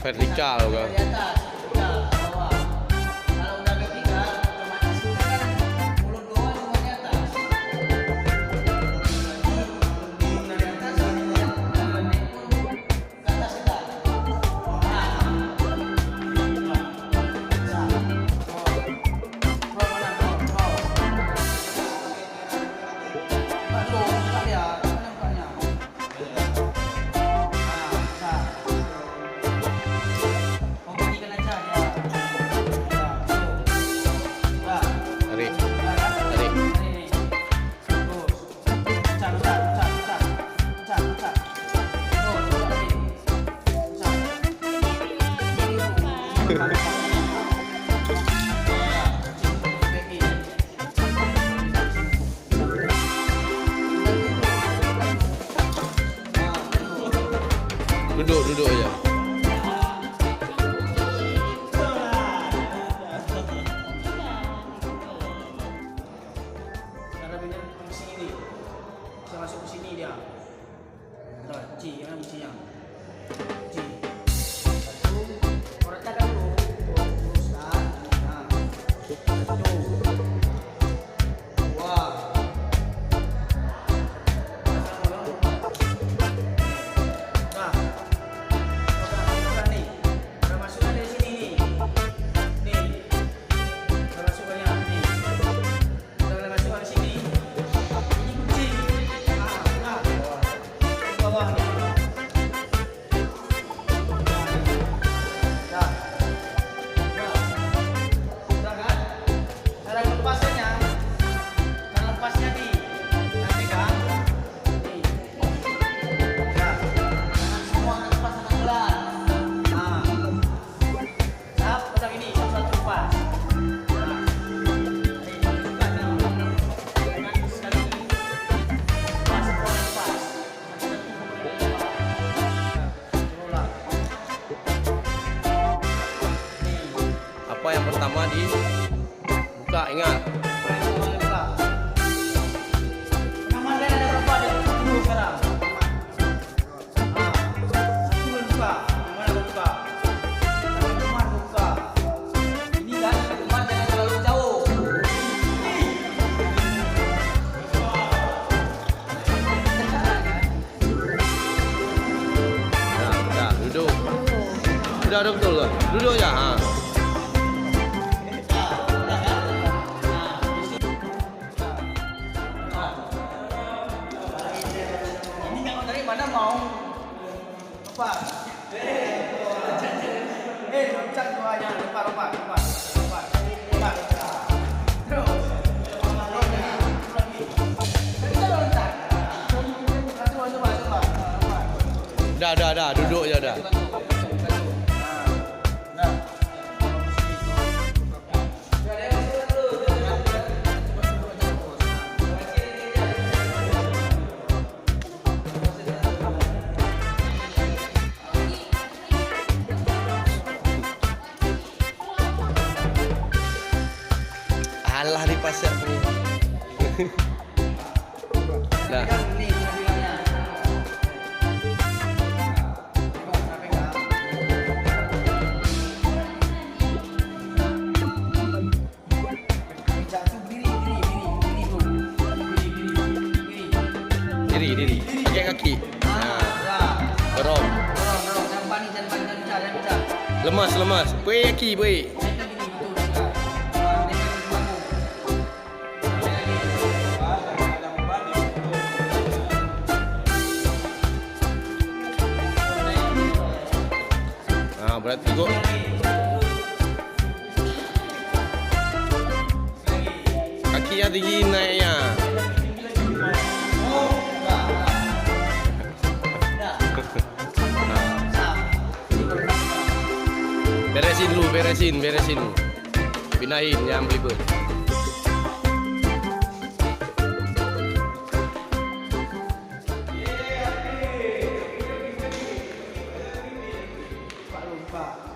vertikal kan. Dari atas, vertikal ke bawah. Kalau udah vertikal, otomatis kita kan mulut bawah semua di atas. Mulut dari atas, naik pun ke atas kita. Tarik. Tarik. Duduk aja. Cara benda fungsi ini, bisa masuk ke sini dia. Betul, Ci, yang fungsinya. Ci. Satu, koreknya dulu. Luruskan. Nah. Satu. Dua. Nah. Udah nih. Udah masukkan dari sini nih. Nih. Udah masukkannya nih. Udah mulai masuk dari sini. Ini kunci. Nah. Ke bawah nih. Dah. Udah kan? Cara melepaskannya. Cara lepasnya nih. Nah, pegang. Nih. Dah. Semua lepas dengan pelan. Nah. Sap, udah gini, satu lepas. Nah. Ini buka nih. Dengan sekali. Lepas, semua lepas. Terulang. Nih. Apa yang pertama dibuka, ingat. Pengaman ada berapa ada? 10 sekarang. Satu buka. Yang mana buka? Sampai teman buka. Ini kan sampai teman jangan terlalu jauh. Dah, duduk. Udah betul kan? Duduk aja. Ha. Ini nggak dari mana mau? Apa? Loncat gua aja. Lompat. Terus. Kita loncat. Coba. Dah. Duduk aja dah. Alah di pasar ni. Dah. Ini bilangnya. Diri. Pakai kaki. Dorong. Jangan pecah. Lemas. Puai kaki, puai. Berarti kok kaki yang tinggi naiknya. Beresin dulu. Pindahin yang pelipur. Pak lupa.